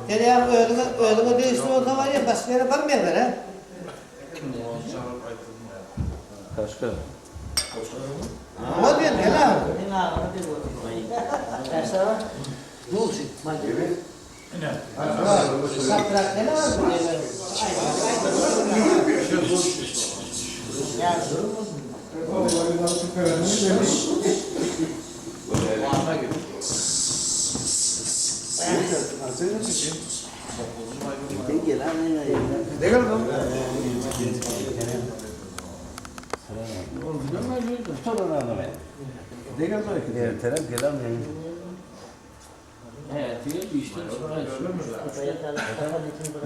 Yani öğlene değişti o zaman ya başka yere varmayalım ha. Başka. Ama diyorum gel abi. Dur şimdi. Saptırak gel abi. Ya durmaz mı?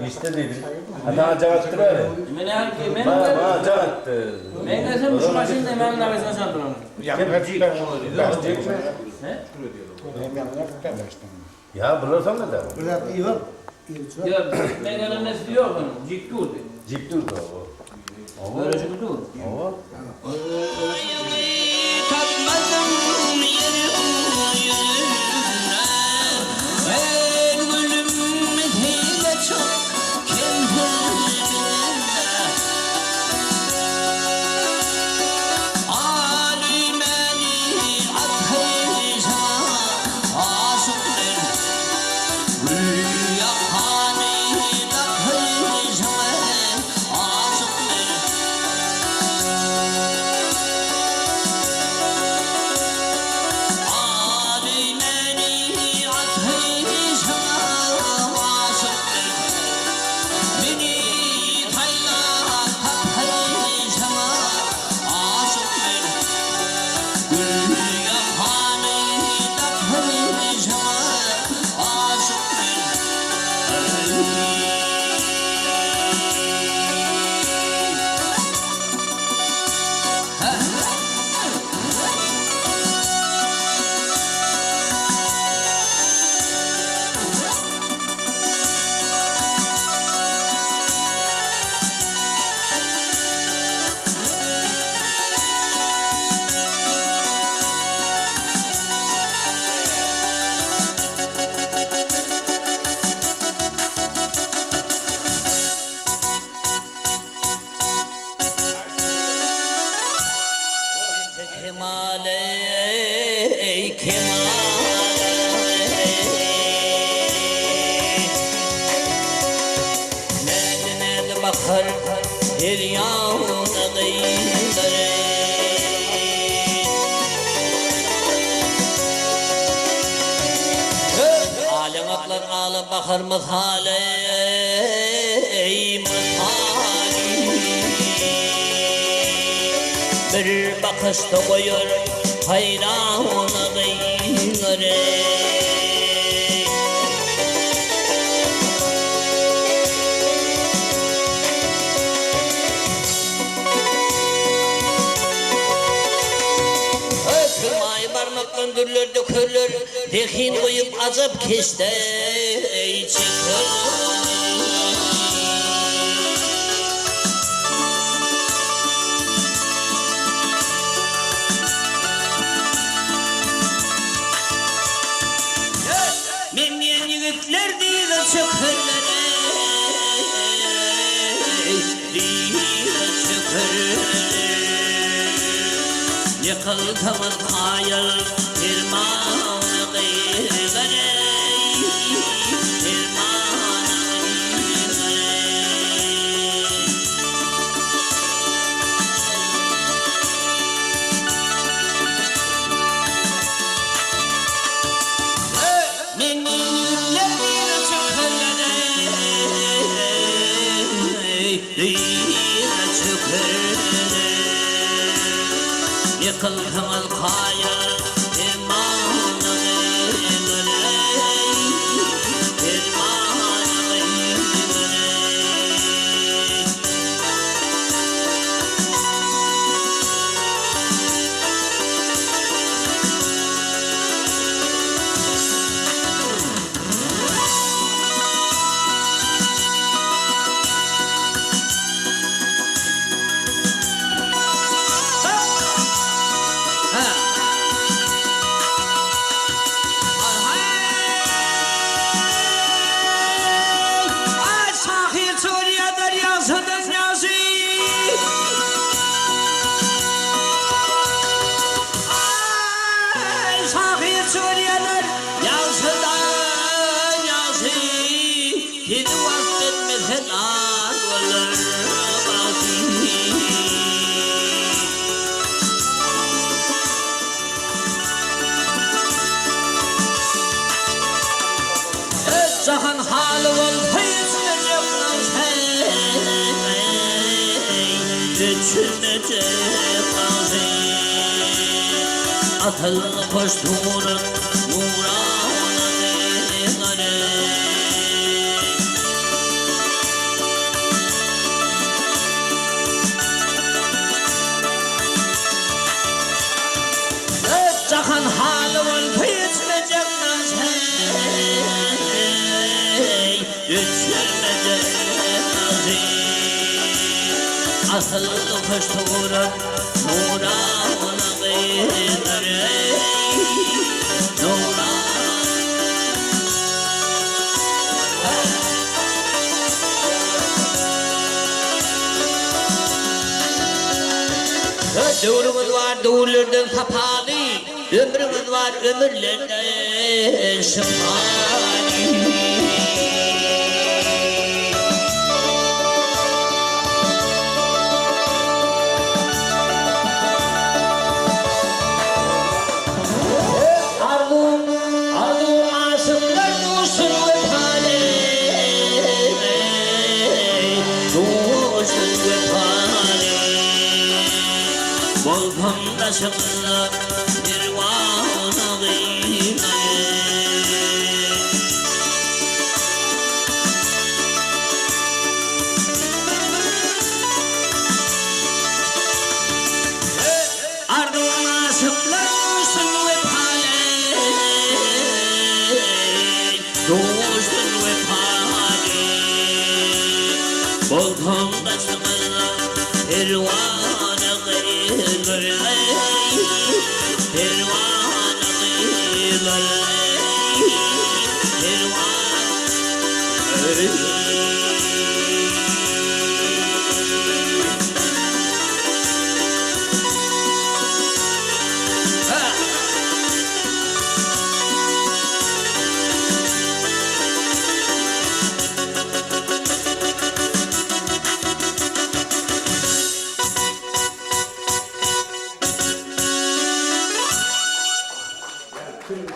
İşte dedim. Adana cevap duruyor. Bana cevap. Ben gelsem şu maşinde hemen nabesine çarptıralım. Ya bulursan da da. Burada iyi var. Ya ben gelen ne istiyor bunun? Cik durdu. Cip durdu o. Böyle şey dur. O. Tatmadım yerim ben gülüm hile çok kendimde alimeni ateşa aşıklar gül yakani ateşa aşıklar bakar her yana kıyıları alem aklar ağla bakar mızhale mızhale bir bakışta koyur hayran kıyıları Döndürülür, dökülür, dehin koyup azap keste çıkır. Memnun yigitler değil çıkırlar, değil çıkırlar. Yıkıltamaz hayal irmanı kıyıları irmanı kıyıları Menüler bir çıkırları değil çıkırları Yıkıltamaz hayal irmanı kıyıları irmanı kıyıları hiç vazgeçmesen ağlar Cahan halı ol peyismeyecek nazey Geçirmeyecek nazey Atılını koştuğunun Nurana meyhane Cahan halı ol peyismeyecek nazey Geçirmeyecek nazey Asıllı koştuğunun Nurana meyhane Nurana Doğrumuz var doğrulardan kapalı Ömrümüz var ömürlerden şıfani Arzum aşıklar dursun ve pale Dursun ve pale Volkan'da şıklı bir vana gıymane Ardın aşıklar dursun ve pale Dursun ve pale Volkan'da şıklı bir vana gıymane Pervana gıymane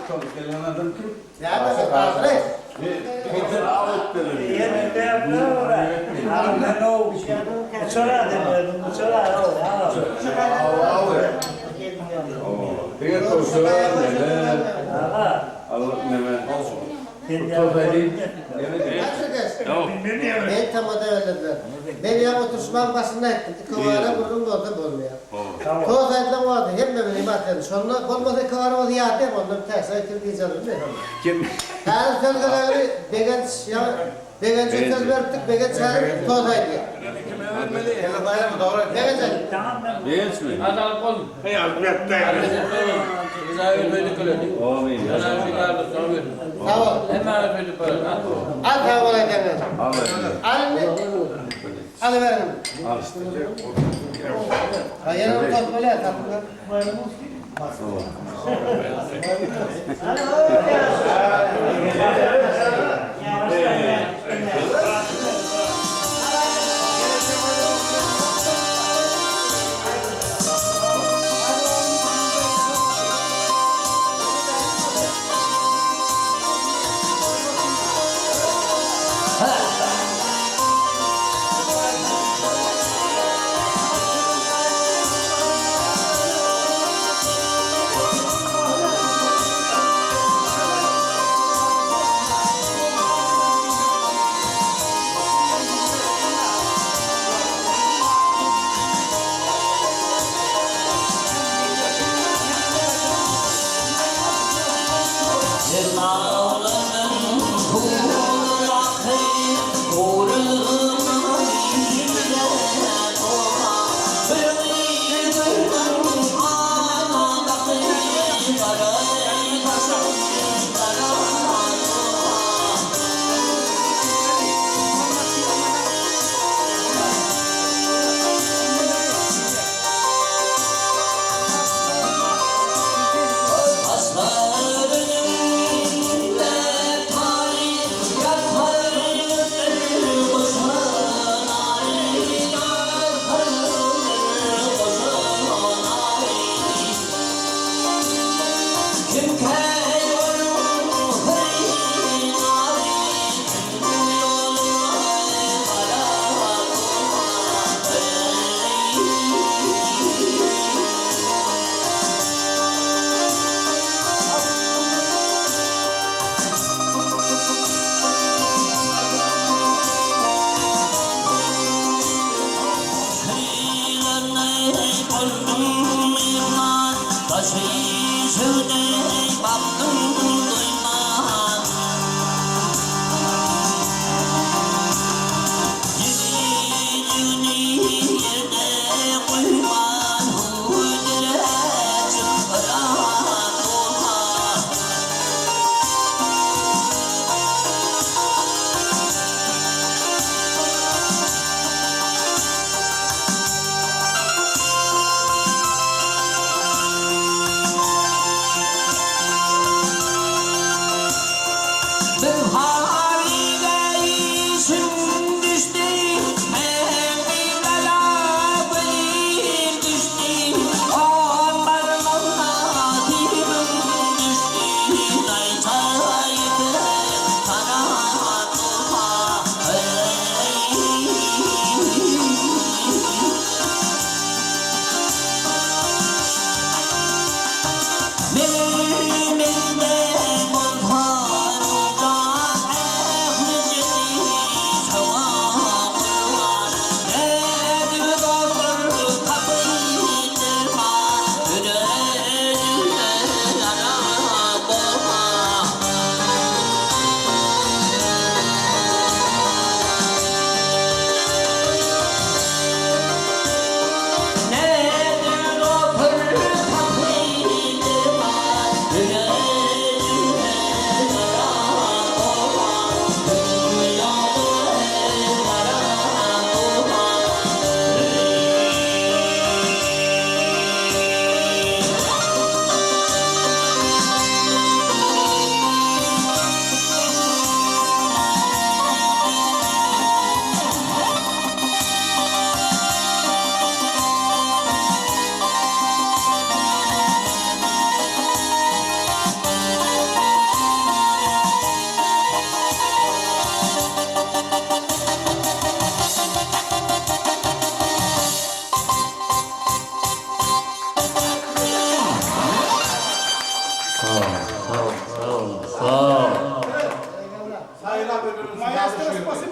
Çok gelen adam kim? Nerede kaldı? Peter Ağut denir. Yerinde yapıyor orada. Ben o uçağa demiyorum, uçağa o. Peter Koşuyor neler? Ama Allah nemen. kendi Tozayı. Ben tam o da öldürdüler. Ben ya oturuşman başında ettim. Kıvara vurdum da orada bolmuyor. tamam. Toz aydan vardı. Hem de benim atladım. Sonra olmasa kıvara oldu ya dem ondan ters ayıkır diyeceğim. Kim? Her sözleri began ya began söz verdik. Began çağırıp toz aydı. Began Tamam ben Genç mi? Adal kol. Hey elbette. Biz ayı ödedik öyle. Amin. Ben ayı kaldık sonra verdim. Tamam. Hemen ödedik öyle. Al tamam olay derler. Al. Al ne? Al verin. Al işte. Hayır o toz böyle atalım.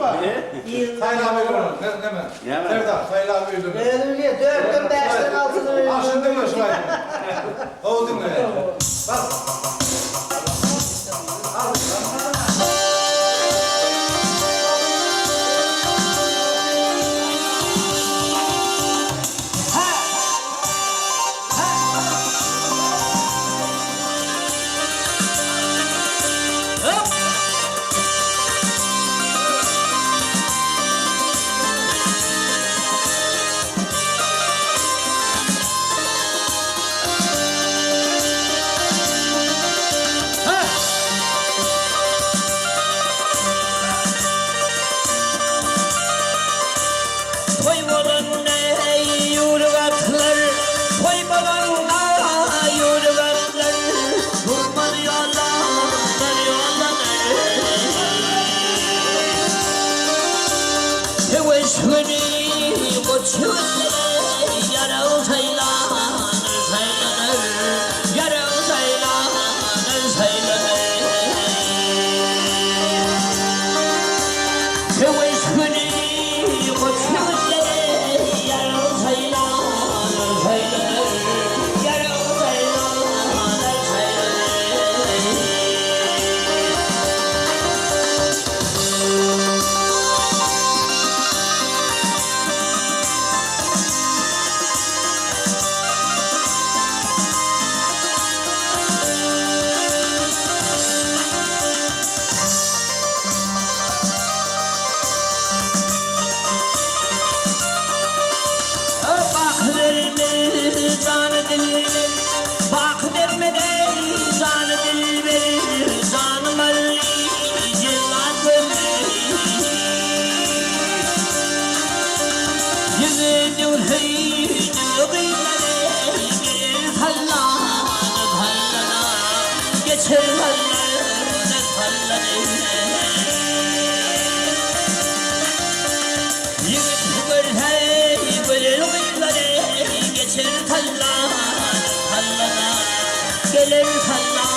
var. Sayın abi görün. Ne mi? Serdar, Sayın abi gördüm. Öyle diye 4'ten 5'ten 6'dan öyle. Aşındın mı şu an? Oldun mu? Bak. Toymadan ne yurgatlar, toymadan da yurgatlar, durmadı yollar, teveşhüni bu çöllere yaralı saylanır, yaralı saylanır. Teveşhüni bu çöllere yaralı saylanır, yaralı saylanır. Bak verme zanı dilberim, bak verme de zanı dilberim, zanım Ali cellat verir. Yüzüdür hüydür gıymere, gelir tallanır, geçer tallanır. Yigit görher, görür gıymere, geçer tallanır, gelir tallanır.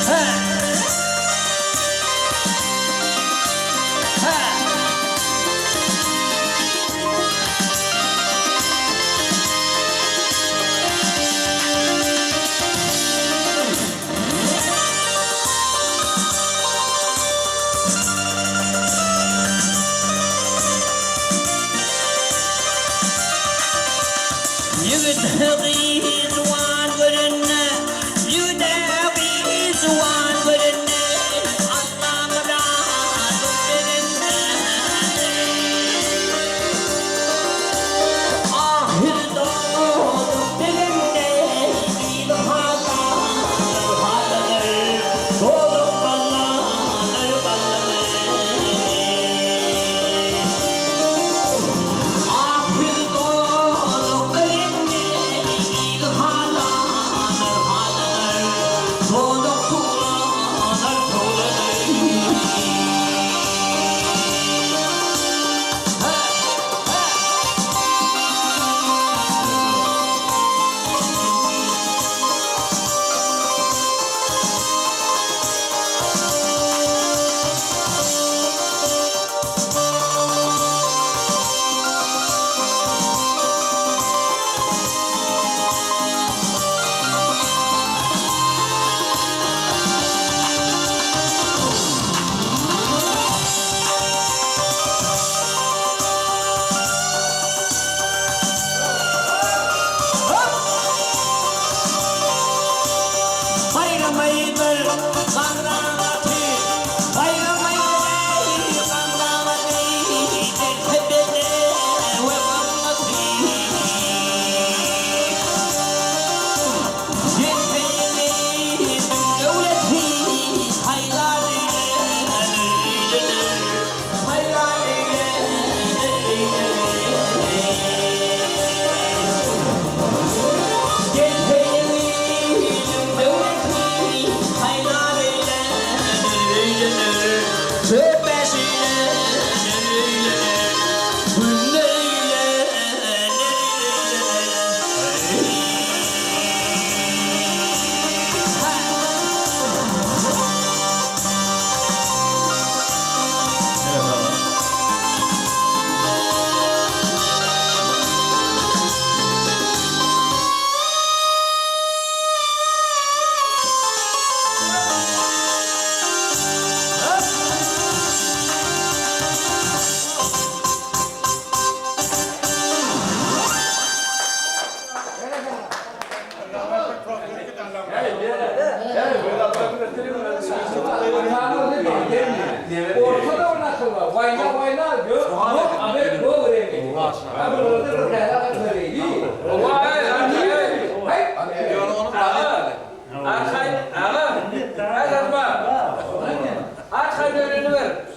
Ha! Ha! Yüdeği zuan görünne, yüdeği zuan görünne, Allah'ıra dönünne. Ahir doğdum dilimde, bir haladır, doğdum ballanır. Ahir doğdum dilimde, bir haladır, doğdum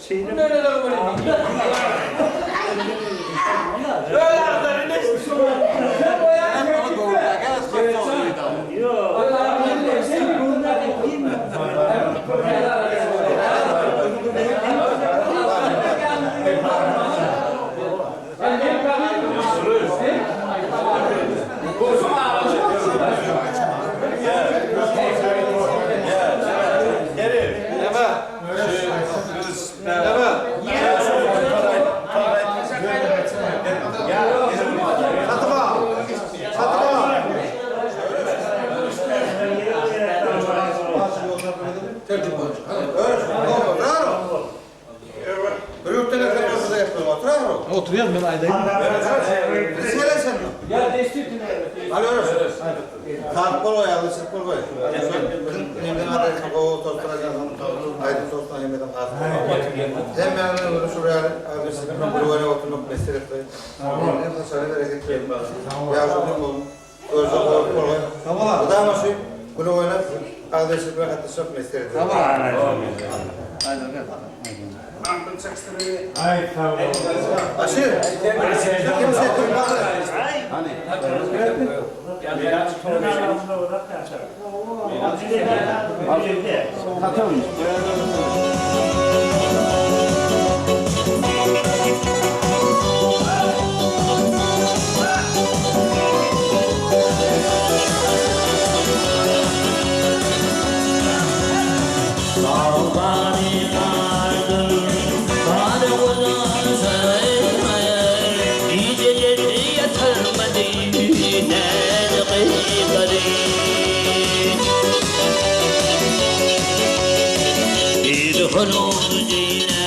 şeyini... Böyle de böyle değil. Böyle adamın ne? Sen o ya. Yok. Allah'ım ne? Sen bunlar kim? Oturuyorum ben aydayım. Ya destek Alıyoruz. Saat kol koy, alışık kol koy. Nemden adayım, o tostlaracağız. Aydın tostlarına yemedim kalsın. Hem ben bunu şuraya alışık, bunu böyle oturup mesleğe koy. Hem de sana bereket verin. Ya şunu olun. Özde kol koy. Tamam. Bu da ama şu, bunu oynat. Alışık ve hatta çok mesleğe koy. Tamam. Ay tamam. Aşır. Kimse durmaz. يدخلون زينة